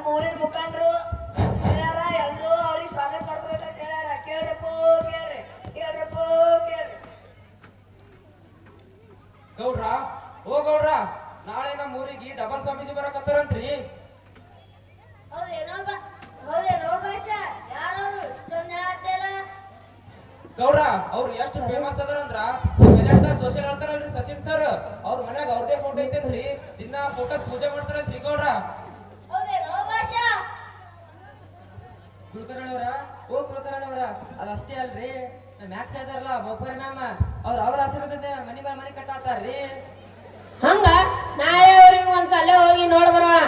ನಮ್ಮ ಊರಿನ ಮುಖಂಡರು ಹೇಳ್ಯಾರ, ಎಲ್ರು ಅವ್ರಿಗೆ ಸ್ವಾಗತ ಮಾಡ್ಕೋಬೇಕಂತ ಹೇಳ್ಯಾರ. ಕೇಳ್ರಪ್ಪ ಕೇಳ್ರಿ, ಕೇಳ್ರಪ್ಪ ಕೇಳ್ರಿ. ಗೌಡ್ರ, ಓ ಗೌಡ್ರ, ನಾಳೆ ನಮ್ಮ ಊರಿಗೆ ಡಬಲ್ ಸ್ವಾಮೀಜಿ ಬರಕತ್ತಾರಂತ್ರಿ. ಹೌದೇನೋ ಭಾಷಾ? ಯಾರವ್ರು ಇಷ್ಟೊಂದು ಹೇಳತ್ತೇಲ್ಲ? ಗೌಡ್ರ, ಅವ್ರು ಎಷ್ಟು ಫೇಮಸ್ ಅದಾರಂದ್ರ ಸೋಷಿಯಲ್ ಹೇಳ್ತಾರಲ್ರಿ ಸಚಿನ್ ಸರ್, ಅವ್ರ ಮನ್ಯಾಗ ಅವ್ರದೇ ಫೋಟೋ ಐತೇನ್ರಿ. ದಿನ ಫೋಟೋ ಪೂಜೆ ಮಾಡ್ತಾರಂತ್ರಿ ಗೌಡ್ರ. ಹೌದೇನೋ ಭಾಷಾ? ಕುಲಕರ್ಣಿಯವರ, ಓ ಕುಲಕರ್ಣಿಯವರ, ಅದಷ್ಟೇ ಅಲ್ರಿ, ನಮ್ಮ ಮ್ಯಾಕ್ಸ್ ಇದಾರಲ್ಲ ಬಹುಪರಿಣಾಮ, ಅವ್ರ ಆಶೀರ್ವಾದ ಮನಿ ಮೇಲೆ ಮನಿ ಕಟ್ಟಾತಾರ್ರಿ. ಹಂಗ ನಾಳೆ ಅವ್ರಿಗೆ ಒಂದ್ಸಲ ಹೋಗಿ ನೋಡ್ ಬರೋಣ.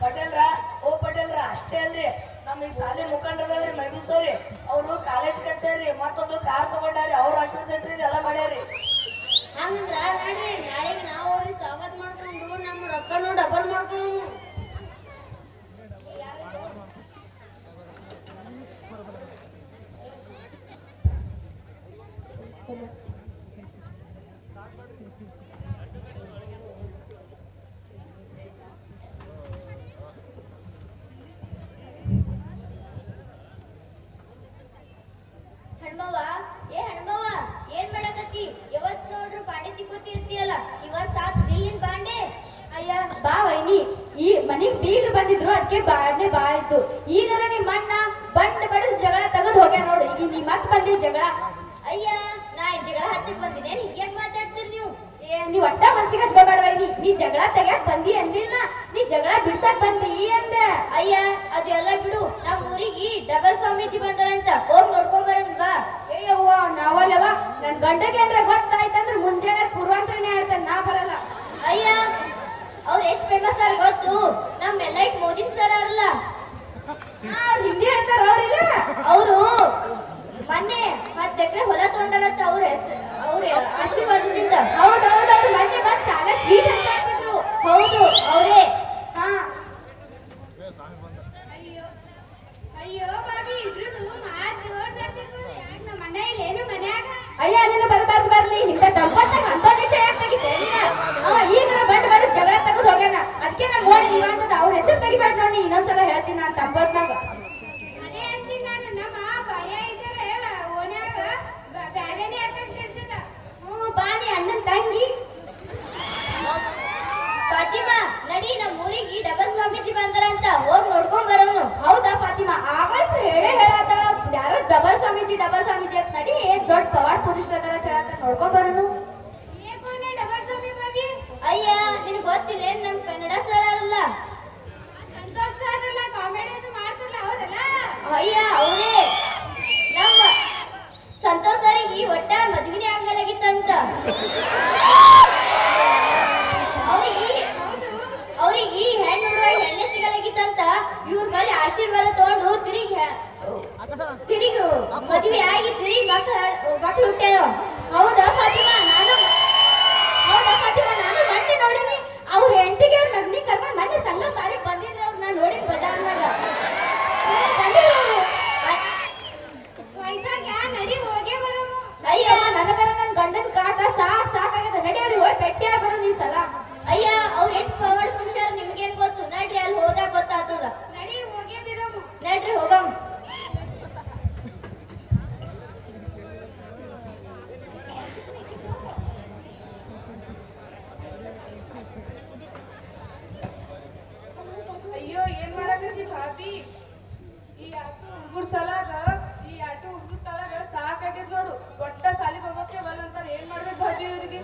ಪಟೇಲ್ರ, ಓ ಪಟೇಲ್ರ, ಅಷ್ಟೇ ಅಲ್ರಿ, ನಮ್ಮ ಈ ಶಾಲೆ ಮುಖಂಡರಲ್ರಿ ಮೈಬೂಸವ್ರಿ, ಅವರು ಕಾಲೇಜ್ ಕಟ್ಸ್ಯಾರ್ರಿ, ಮತ್ತೊಂದು ಕಾರ್ ತಗೊಂಡಾರಿ, ಅವ್ರ ಆಶೀರ್ವಾದ ಐತ್ರಿ, ಇದೆಲ್ಲ ಮಾಡ್ಯಾರಿ. ಹಂಗಂದ್ರ ನೋಡ್ರಿ, ನಾಳೆಗೆ ನಾವು ಅವ್ರಿಗೆ ಸ್ವಾಗತ ಮಾಡ್ಕೊಂಡು ನಮ್ಮ ರೊಕ್ಕನು ಡಬಲ್ ಮಾಡ್ಕೊಂಡು ಹಣ್ಮವ್ವ, ಏ ಹಣ್ಮವ್ವ, ಏನ್ ಮಾಡಕತ್ತಿ? ಯಾವತ್ ನೋಡ್ರು ಬಾಂಡೆ ತಿಕ್ಕೋತಿ ಇರ್ತೀಯಲ್ಲ, ಇವತ್ ಸಾತ್ ದಿಲ್ಲಿನ್ ಬಾಂಡೆ. ಅಯ್ಯ ಬಾ ವೈನಿ, ಈ ಮನಿಗ್ ಬೀಗ್ರು ಬಂದಿದ್ರು, ಅದಕ್ಕೆ ಬಾಂಡೆ ಬಾ ಇತ್ತು. ಈಗರ ನಿಮ್ಮ ಅಣ್ಣ ಬಂಡ್ ಬಡದ್ ಜಗಳ ತೆಗೆದು ಹೋಗ್ಯ ನೋಡು, ಈಗ ನೀ ಮತ್ ಬಂದಿ ಜಗಳ. ಅಯ್ಯ, ನಾ ಜಗಳ ಹಚ್ಚಕ್ ಬಂದಿನಿ, ಹಿಂಗ್ಯಾಕ್ ಮಾತಾಡ್ತೀರಿ ನೀವು? ನೀ ಒಟ್ಟ ಮನ್ಸಿಗೆ ಹಚ್ಕೋಬೇಡ ವೈನಿ, ನೀ ಜಗಳ ತೆಗ್ಯಾಕ್ ಬಂದಿ ಅಂದಿಲ್ಲ, ನೀ ಜಗಳ ಬಿಡ್ಸಕ್ ಬಂದಿ ಅಂದ. ಅಯ್ಯ, ಅದು ಎಲ್ಲ ಬಿಡು, ನಮ್ ಊರಿಗೆ ಡಬಲ್ ಸ್ವಾಮೀಜಿ ಬಂದಾರಂತ, ಹೋಗ್ ನೋಡ್ಕೊಂಡ್ ಬರೋಣ ಬಾ. ಏಯವ್ವ, ನಾವಲ್ಲವ, ನನ್ ಗಂಡಗೆ ಅಂದ್ರೆ ಗೊತ್ತಾಯ್ತಂದ್ರೆ ಮುಂಜಾನೆ ಪೂರ್ವಾಂತರನೇ ಹೇಳ್ತಾನೆ, ನಾ ಬರಲ್ಲ. ಅಯ್ಯ, ಅವ್ರು ಎಷ್ಟ್ ಫೇಮಸ್ ಅವ್ರ ಗೊತ್ತು? ನಮ್ ಎಲ್ಲೈಟ್ ಮೋದಿ ಸರ್ ಅವ್ರಲ್ಲ, ಹಿಂದಿ ಹೇಳ್ತಾರ ಅವ್ರಿಲ್ಲ. ಅವರು ಮೊನ್ನೆ 10 ಎಕರೆ ಹೊಲ ತಗೊಂಡಾರಂತ, ಅವ್ರ ಆಶೀರ್ವಾದದಿಂದ. ಹೌದೌದು, ಅವ್ರು ಮೊನ್ನೆ ಬಂದ್ ಸಾಲ ಸ್ವೀಟ್ ಹಂಚಾಕಿದ್ರು. ಹೌದು, ಅವರೇ. ಹಾ, ಅಯ್ಯೋ ಬಾಬಿ, ಇಬ್ರದು ಮಾತ್ ಜೋರ್ ನಡ್ತಿರ್ತದ. ಯಾಕ ನಮ್ಮ ಅಣ್ಣ ಇಲ್ಲೇನು ಮನ್ಯಾಗ? ಅಯ್ಯ ನಿನ್ನ ಬರಬಾರ್ದು ಬರ್ಲಿ, ಇಂಥ ದಂಪತ್ತಾಗ ಅಂತ ವಿಷಯ ಯಾಕೆ ತೆಗಿತೆ ಅವ? ಈಗರ ಬಂಡ್ ಬಡ ಜಗಳ ತೆಗೆದು ಹೋಗ್ಯಾನ, ಅದಕ್ಕೆ ನಾನು ನೋಡಿ ನೀವ ಅಂತದ ಅವ್ರ ಹೆಸರು ತೆಗಿಬೇಡ ನೋಡಿ, ಇನ್ನೊಂದ್ಸಲ ಹೇಳ್ತೀನಿ ನಾನು ತಂಪತ್ನಾಗ. ಅದೇ ಅಂತೀನಿ ನಾನು, ನಮ್ಮ ಭಯ ಇದ್ರೆ ಓನ್ಯಾಗ ಬ್ಯಾರೆನೇ ಎಫೆಕ್ಟ್ ಇರ್ತದ. ಬಾನಿ ಅಣ್ಣನ್ ತಂಗಿ. ಫಾತಿಮಾ, ನಡಿ, ನಮ್ಮ ಊರಿಗೆ ಡಬಲ್ ಸ್ವಾಮೀಜಿ ಬಂದಾರಂತ, ಹೋಗ್ ನೋಡ್ಕೊಂಡ್ ಬರೋನು. ಹೌದಾ ಫಾತಿಮಾ? ಆಗಾಯ್ತು ಹೇಳೇ ಹೇಳತ್ತಾಳ, ಯಾರೋ ಡಬಲ್ ಸ್ವಾಮೀಜಿ ಅಂತ. ನಡಿ, ದೊಡ್ಡ ಪವಾಡ್ ಪುರುಷರ ಅದಾರ ಅಂತ ಹೇಳತ್ತ, ನೋಡ್ಕೊಂಡ್ ಬರೋನು. ಏಕೋನೆ ಡಬಲ್ ಸ್ವಾಮಿ ಬಾಬಿ? ಅಯ್ಯ, ನಿನಗ್ ಗೊತ್ತಿಲ್ಲ ಏನ್ ನಮ್ ಕನ್ನಡ ಸರ್ ಅವ್ರಲ್ಲ, ಸಂತೋಷ್ ಸರ್ ಅಲ್ಲ, ಕಾಮಿಡಿ ಅದು ಮಾಡ್ತಾರಲ್ಲ ಅವರಲ್ಲ? ಅಯ್ಯ ಅವರೇ. ನಮ್ಮ ಸಂತೋಷ್ ಸರಿಗೆ ಒಟ್ಟ ಮದ್ವಿನೇ ಆಗಲಾಗಿತ್ತಂತ. ಅವ್ರಿಗೆ ಹೆಣ್ಣು ಹುಡುಗ ಹೆಣ್ಣೆ ಸಿಗಲಾಗಿತ್ತಂತ. ಇವ್ರ ಬಳಿ ಆಶೀರ್ವಾದ ತಗೊಂಡು ತಿರುಗಿ ಮದುವೆ ಆಗಿ ತಿರುಗಿ ಮಕ್ಳು ಹುಟ್ಟ್ಯಾವ. ಹೌದಾ ಫಾತಿಮಾ? ನಾನು ಮಂಡಿ ನೋಡಿನಿ. ಅವ್ರ ಹೆಂಡತಿಗೆ ಅವ್ರ ನಗ್ನಿ ಕರ್ಕೊಂಡು ಮೊನ್ನೆ ಸಂಘ ಕಾರ್ಯಕ್ಕೆ ಬಂದಿದ್ರು, ಅವ್ರು ನಾನು ನೋಡಿ ಬಜಾರ್ನಾಗ ವಯಸ್ಸಾಗ ನಡಿ ಹೋಗೇ ಬರೋನು. ಅಯ್ಯ, ನನಗರ ನನ್ನ ಗಂಡನ ಕಾಟ ಸಾಕಾಗದ. ನಡಿ, ಅವ್ರಿಗೆ ಹೋಗಿ ಭೇಟಿ ಬರೋನು ಈ ಸಲ. ಅಯ್ಯ, ಅವ್ರ ಎಷ್ಟು ಪವಾಡ ಪುರುಷರು ನಿಮ್ಗೇನ್ ಗೊತ್ತು? ನಡ್ರಿ, ಅಲ್ಲಿ ಹೋದಾಗ ಗೊತ್ತಾಗ್ತದ. ನಡಿ ಹೋಗೇ ಬಿರೋನು. ನಡ್ರಿ ಹೋಗಮ್. ಅಯ್ಯೋ, ಏನ್ ಮಾಡಕತ್ತಿ ಭಾಬಿ? ಈ ಆಟೋ ಹುಡುಗರ ಸಲಾಗ, ಈ ಆಟೋ ಹುಡುಗರ ತಳಗ ಸಾಕಾಗೈತ್ ನೋಡು. ಒಟ್ಟ ಸಾಲಿಗೆ ಹೋಗೋಕೆ ಬಲ್ಲ ಅಂತಾರ. ಏನ್ ಮಾಡ್ಬೇಕು ಭಾಬಿ ಇವ್ರಿಗೆ?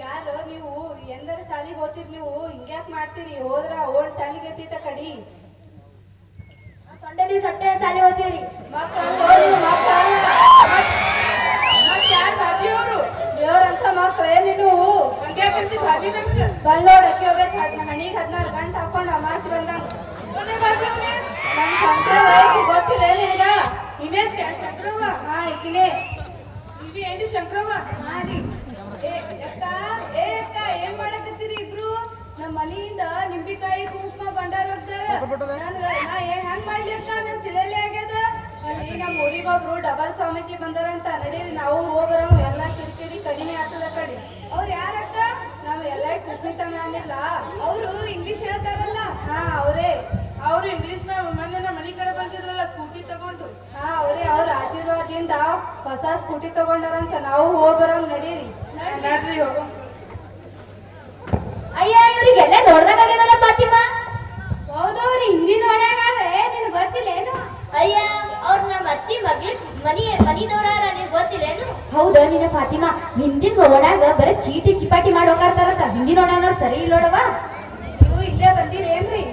ಯಾರು ನೀವು? ಎಂದರೆ ಸಾಲಿಗೆ ಹೋಗ್ತೀರಿ ನೀವು? ಹಿಂಗ್ಯಾಕ್ ಮಾಡ್ತೀರಿ? ಹೋದ್ರ ಓಲ್ಡ್ ತಳಿಗೆ ಎತ್ತಿತ ಕಡಿ. ಸೊಂಡೆ ಸೊಟ್ಟೆ ಸಾಲಿ ಹೋಗ್ತೀರಿ. ಮತ್ ಯಾರು ಭಾಬಿ ಅವರು? ದೇವ್ರಂತ ಮಕ್ಳು ನೀನು ಹಂಗ್ಯಾಕಂತಿ ಭಾಬಿ? ನಮ್ಗೆ ಬಲ್ಲೋಡ್ ಅಕ್ಕಿ ಹೋಗ್ಬೇಕು, ಹಣಿಗೆ 16 ಗಂಟೆ ಹಾಕೊಂಡು ಅಮಾಸಿ ಬಂದಂಗ. ನಮ್ ಶಂಕರವ್ವ ಗೊತ್ತಿಲ್ಲ ನಿನಗ? ಇಮೇಜ್ ಶಂಕರವ್ವ? ಹಾ, ಈಗಿನೇ ಇವಿ ಏನ್ರಿ ಶಂಕರವ್ವ? ಹಾ ರೀ. ಅಕ್ಕ, ಏನ್ ಮಾಡಕತ್ತೀರಿ ಇಬ್ರು? ನಮ್ಮ ಮನೆಯಿಂದ ನಿಂಬಿಕಾಯಿ ಕುಂಕುಮ ಬಂಡಾರ ಹೋಗ್ತಾರ. ನಾ ಹೆಂಗ್ ಮಾಡ್ಲಿ ಅಕ್ಕ? ನನ್ ತಿಳಿಯಲೇ ಆಗ್ಯದ. ಅಲ್ಲಿ ನಮ್ಮ ಊರಿಗೊಬ್ರು ಡಬಲ್ ಸ್ವಾಮೀಜಿ ಬಂದಾರಂತ. ನಡೀರಿ, ನಾವು ಹೋಗ್ಬರ, ಎಲ್ಲ ಕಿರಿಕಿರಿ ಕಡಿಮೆ ಆಗ್ತದ ಕಡಿ. ಅವ್ರು ಯಾರಕ್ಕ? ನಾವು ಎಲ್ಲ ಸುಷ್ಮಿತಾ ಮ್ಯಾಮ್ ಇಲ್ಲ, ಅವರು ಇಂಗ್ಲಿಷ್ ಹೇಳ್ತಾರಲ್ಲ. ಹೊಸ ಸ್ಕೂಟಿ ತಗೊಂಡಾರಂತ ನಾವು ಹೋಗ್ಬರಂಗ್ ನಡೀರಿ. ನಡ್ರಿ ಹೋಗೋಣ. ಅಯ್ಯ ಇವ್ರಿಗೆಲ್ಲ ನೋಡ್ದಾಗಲ್ಲ ಫಾತಿಮಾ. ಹೌದವ್ರಿ ಹಿಂದಿನ ಓಣ್ಯಾಗಾದ್ರೆ ನಿನಗೆ ಗೊತ್ತಿಲ್ಲೇನು? ಅಯ್ಯ ಅವ್ರ ನಮ್ಮ ಅತ್ತಿ ಮನಿದವ್ರಾರ ನಿನ್ ಗೊತ್ತಿಲ್ಲೇನು? ಹೌದ ನಿನ್ನ ಫಾತಿಮಾ, ಹಿಂದಿನ ಓಣ್ಯಾಗ ಬರೀ ಚೀಟಿ ಚಿಪಾಟಿ ಮಾಡಿ ಹೋಗಾರ್ತಾರಂತ. ಹಿಂದಿನ ಓಣ್ಯಾನವ್ರು ಸರಿ ಇಲ್ಲೋಡವಾ. ನೀವು ಇಲ್ಲೇ ಬಂದಿರೇನ್ರಿ?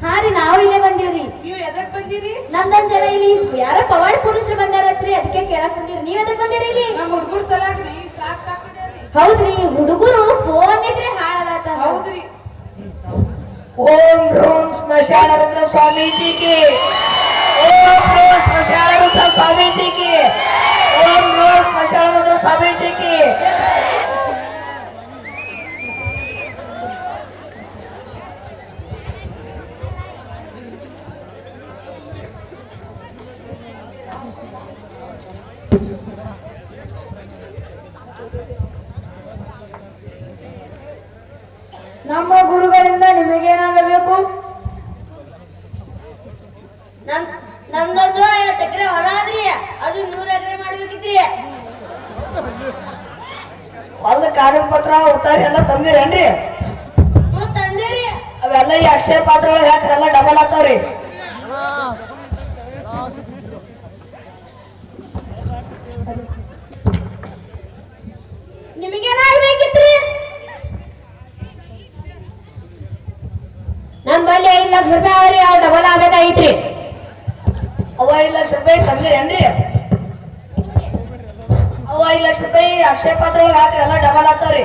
ಹಾ ರೀ, ನಾವು ಇಲ್ಲೇ ಬಂದೀವ್ರಿ. ನೀವು ಎದಕ್ ಬಂದಿರಿ? ನಮ್ದೊಂದ್ ಜನ ಇಲ್ಲಿ ಯಾರೋ ಪವಾಡ ಪುರುಷರು ಬಂದಾರತ್ರಿ, ಅದಕ್ಕೆ ಕೇಳಕ್ ಬಂದಿರಿ. ನೀವ್ ಎದಕ್ ಬಂದಿರಿ ಇಲ್ಲಿ? ನಮ್ಮ ಹುಡುಗರ ಸಲಾಗ್ರಿ ಸಾಕ್ ಮಾಡ್ಯಾರ್ರಿ. ಹೌದ್ರಿ, ಹುಡುಗರು ಫೋನ್ ಇದ್ರೆ ಹಾಳಾಗತ್ತ. ಹೌದ್ರಿ. ಓಂ ರೂಂ ಸ್ಮಶಾನ ರುದ್ರ ಸ್ವಾಮೀಜಿಗೆ, ಓಂ ರೂಂ ಸ್ಮಶಾನ ರುದ್ರ ಸ್ವಾಮೀಜಿಗೆ, ಓಂ ರೂಂ ಸ್ಮಶಾನ ರುದ್ರ ಸ್ವಾಮೀಜಿಗೆ. ನಮ್ಮ ಗುರುಗಳಿಂದ ನಿಮಗೇನಾಗಬೇಕು? ನಮ್ದೊಂದು 50 ಎಕರೆ ಹೊಲ ಆದ್ರಿ, ಅದು 100 ಎಕರೆ ಮಾಡ್ಬೇಕಿತ್ರಿ. ಹೊಲದ ಕಾಗದ ಪತ್ರ ಉತ್ತಾರ ಎಲ್ಲ ತಂದಿರೇನ್ರಿ? ತಂದೇರಿ. ಅವೆಲ್ಲ ಈ ಅಕ್ಷಯ ಪಾತ್ರ ಒಳಗೆ ಹಾಕಿದ್ರೆ ಎಲ್ಲ ಡಬಲ್ ಆಗ್ತಾವ್ರಿ. ನಿಮಗೇನಾಗ್ಬೇಕಿತ್ರಿ? ನಮ್ಮಲ್ಲಿ 5 ಲಕ್ಷ ರೂಪಾಯಿ ಅವ್ರಿ, ಅವ್ರು ಡಬಲ್ ಆಗ್ಬೇಕಾಗಿತ್ರಿ. ಅವ 5 ಲಕ್ಷ ರೂಪಾಯಿ ತಂದಿರೇನ್ರಿ? ಅವ 5 ಲಕ್ಷ ರೂಪಾಯಿ ಅಕ್ಷಯ ಪಾತ್ರ ಒಳಗೆ ಹಾಕಿದ್ರೆ ಎಲ್ಲ ಡಬಲ್ ಆಗ್ತಾವ್ರಿ.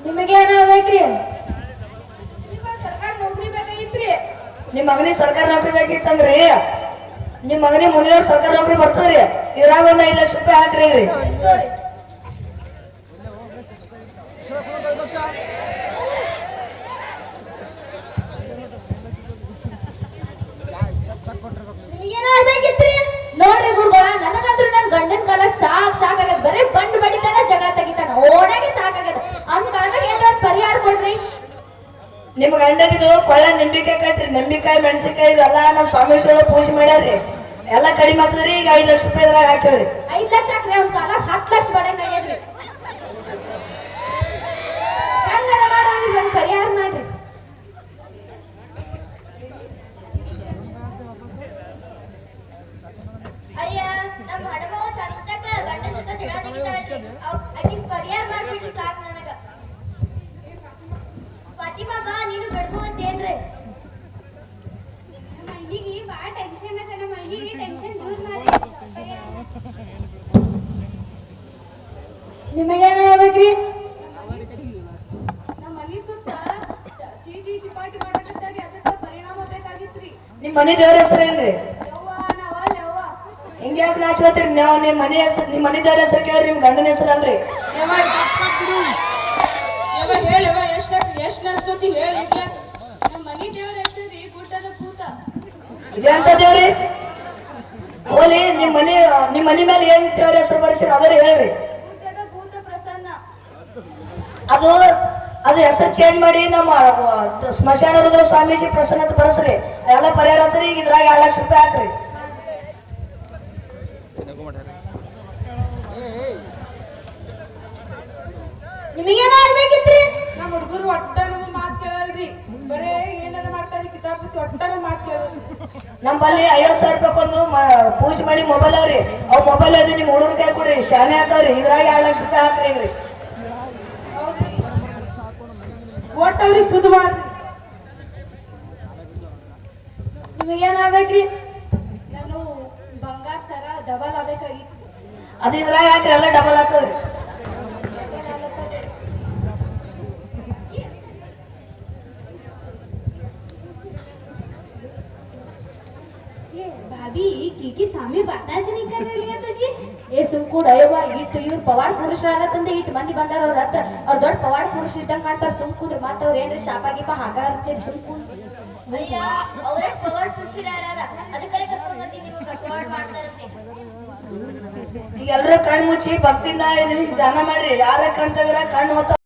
ನಿಮಗೇನಾಗ್ಬೇಕ್ರಿ? ಸರ್ಕಾರ ನೌಕರಿ ಬೇಕಾಗಿತ್ರಿ. ನಿಮ್ ಮಗನಿಗೆ ಸರ್ಕಾರ ನೌಕರಿ ಬೇಕಿತ್ತಂದ್ರಿ, ನಿಮ್ ಮಗನಿಗೆ ಮುಂದಿನ ಸರ್ಕಾರ ನೌಕರಿ ಬರ್ತದ್ರಿ. ಇದ್ರಾಗ ಒಂದ್ 5 ಲಕ್ಷ ರೂಪಾಯಿ ಹಾಕ್ರಿ. ನಿಮಗೇನಾಗ್ಬೇಕಿತ್ರಿ? ನೋಡ್ರಿ ಗುರುಗಳ, ನನಗಂದ್ರು ನನ್ ಗಂಡನ ಕಾಲ ಸಾಕಾಗದ. ಬರೀ ಬಂಡ್ ಬಡಿತಾನ, ಜಗಳ ತೆಗಿತಾನ, ಓಡಾಗಿ ಸಾಕಾಗದ. ಅವ್ನ ಕಾಲದಾಗ ಏನಾರ ಪರಿಹಾರ ಕೊಡ್ರಿ. ನಿಮ್ ಗಂಡಗಿದು ಕೊಳ್ಳ ನಿಂಬಿಕಾಯಿ ಕಟ್ರಿ. ನಿಂಬಿಕಾಯಿ ಮೆಣಸಿಕಾಯಿ ಇದೆಲ್ಲ ನಮ್ ಸ್ವಾಮೀಜಿಗಳು ಪೂಜೆ ಮಾಡ್ಯಾರ್ರಿ. ಎಲ್ಲ ಕಡಿಮೆ ಆಗ್ತದ್ರಿ. ಈಗ 5 ಲಕ್ಷ ರೂಪಾಯಿ ಇದ್ರಾಗ ಹಾಕ್ಯವ್ರಿ. 5 ಲಕ್ಷ ಹಾಕ್ರಿ, ಅವ್ನ ಕಾಲ 10 ಲಕ್ಷ ಬಡಂಗ್ ಆಗ್ಯದ್ರಿ. ಹೆಂಗಾರ ಮಾಡೋರಿ, ಒಂದ್ ಪರಿಹಾರ ಮಾಡ್ರಿ. ಅಯ್ಯ ನಮ್ಮ ಹಡಮವ ಚಂದಕ್ಕ ಗಂಡನ ಜೊತೆ ಜಗಳ ತೆಗಿತಾಳ್ರಿ. ಆಕಿ ಪರಿಹಾರ ಮಾಡ್ಬಿಟ್ರಿ ಸಾಕ್ ನನಗ. ಫಾತಿಮಾ ಬಾ, ನೀನು ಬೆಡ್ಕೊಂತೇನ್ರಿ? ನಮ್ಮ ಅಯ್ಯಿಗೆ ಭಾಳ ಟೆನ್ಷನ್ ಅದ. ನಮ್ಮ ಅಯ್ಯಿಗೆ ಟೆನ್ಷನ್ ದೂರ ಮಾಡಿ. ನಿಮಗೇನಾಗ್ಬೇಕ್ರಿ? ನಮ್ಮ ಮನಿ ಸುತ್ತ ಚೀಟಿ ಚಿಪಾಟಿ ಮಾಡಕತ್ತಾರಿ, ಅದಕ್ಕ ಪರಿಣಾಮ ಬೇಕಾಗಿತ್ರಿ. ನಿಮ್ ಮನೆ ದೇವ್ರ ಹೆಸರೇನ್ರಿ? ಯವ್ವ ನಾವಲ್ಲ ಹಿಂಗೆ ಯಾಕೆ ನಾಚ್ಕೋತೀರಿ ನೀವು? ನಿಮ್ ಮನೆ ಹೆಸರು, ನಿಮ್ ಮನೆ ದೇವ್ರ ಹೆಸರು ಕೇಳ್ರಿ, ನಿಮ್ ಗಂಡನ ಹೆಸರು ಅಲ್ರಿ. ಹೇಳವ ಎಷ್ಟ್ ನಡ್ಸ್ಕೊತಿ ಹೇಳಿ. ನಮ್ಮ ಮನಿ ದೇವ್ರ ಹೆಸರಿ ಗುಡ್ಡದ ಭೂತ. ಇದೇ ಅಂತ ದೇವ್ರಿ? ಹೋಲಿ, ನಿಮ್ ಮನೆ ಮೇಲೆ ಏನ್ ದೇವ್ರ ಹೆಸರು ಬರ್ಸಿರಿ ಅದರ ಹೇಳ್ರಿ. ಗುಡ್ಡದ ಭೂತ ಪ್ರಸನ್ನ. ಅದು ಹೆಸರು ಚೇಂಜ್ ಮಾಡಿ ನಮ್ಮ ಸ್ಮಶಾನ ರುದ್ರ ಸ್ವಾಮೀಜಿ ಪ್ರಸನ್ನ ಅಂತ ಬರ್ಸ್ರಿ. ಎಲ್ಲ ಪರಿಹಾರ ಆತ್ರಿ. ಈಗ ಇದ್ರಾಗ 2 ಲಕ್ಷ ರೂಪಾಯಿ ಹಾಕ್ರಿ. ನಿಮಗೇನಾಗ್ಬೇಕಿತ್ರಿ? ನಮ್ಮ ಹುಡುಗರು ಒಟ್ಟ ನಮ್ಮ ಮಾತು ಕೇಳಲ್ರಿ. ಬರೇ ಏನಾರ ಮಾಡ್ತಾರಿ, ಕಿತಾಪತಿ ಒಟ್ಟ ನಮ್ಮ ಮಾತು ಕೇಳಲ್ರಿ. ನಮ್ಮಲ್ಲಿ 50,000 ರೂಪಾಯಿಗೊಂದು ಪೂಜೆ ಮಾಡಿ ಮೊಬೈಲ್ ಅವ್ರಿ. ಅವ್ ಮೊಬೈಲ್ ಅದು ನಿಮ್ ಹುಡುಗರ ಕೈ ಕೊಡ್ರಿ, ಶಾನೆ ಆತಾವ್ರಿ. ಇದ್ರಾಗ 2 ಲಕ್ಷ ರೂಪಾಯಿ ಹಾಕ್ರಿ. ಈಗ್ರಿ ಹೌದ್ರಿ, ಒಟ್ಟ ಅವ್ರಿಗೆ ಸುದ್ದಿ ಮಾಡ್ರಿ. ನಿಮಗೇನಾಗ್ಬೇಕ್ರಿ? ನಾನು ಬಂಗಾರ ಸರ ಡಬಲ್ ಆಗ್ಬೇಕಾಗಿತ್ತು. ಅದು ಇದ್ರಾಗ ಹಾಕ್ರಿ, ಎಲ್ಲ ಡಬಲ್ ಆಗ್ತದ್ರಿ. भाभी की सामी बाताच नहीं कर रही है तुझी. ಏ ಸುಮ್ಕೂಡ್ ಅಯ್ಯವ್ವ, ಇಟ್ಟು ಇವ್ರು ಪವಾಡ ಪುರುಷರಾಗತ್ತಂದ ಇಟ್ಟು ಮಂದಿ ಬಂದಾರ ಅವ್ರ ಹತ್ರ. ಅವ್ರ ದೊಡ್ಡ ಪವಾಡ ಪುರುಷ ಇದ್ದಂಗ ಕಾಣ್ತಾರ. ಸುಮ್ಕುದ್ರ ಮತ್ತ ಅವ್ರ ಏನ್ರಿ ಶಾಪ ಗೀಪ ಹಾಗಾರ್ತೀರಿ. ಸುಮ್ಕೂಡ್ ಅಯ್ಯ ಅವರೇ ಪವರ್ ಪುರುಷರಾರ, ಅದಕ್ಕೆಲ್ಲ ಕರ್ಕೊಂಡ್ ಬಂದಿ ನಿಮ್ಗೆ ಪವಾಡ್ ಮಾಡ್ತಾರಂತೆ. ಈಗ ಎಲ್ರೂ ಕಣ್ಣು ಮುಚ್ಚಿ ಭಕ್ತಿಯಿಂದ 5 ನಿಮಿಷ ಧ್ಯಾನ ಮಾಡ್ರಿ. ಯಾರ ಕಣ್ ತೆಗ್ರ ಕಣ್ಣು ಹೊತ್ತ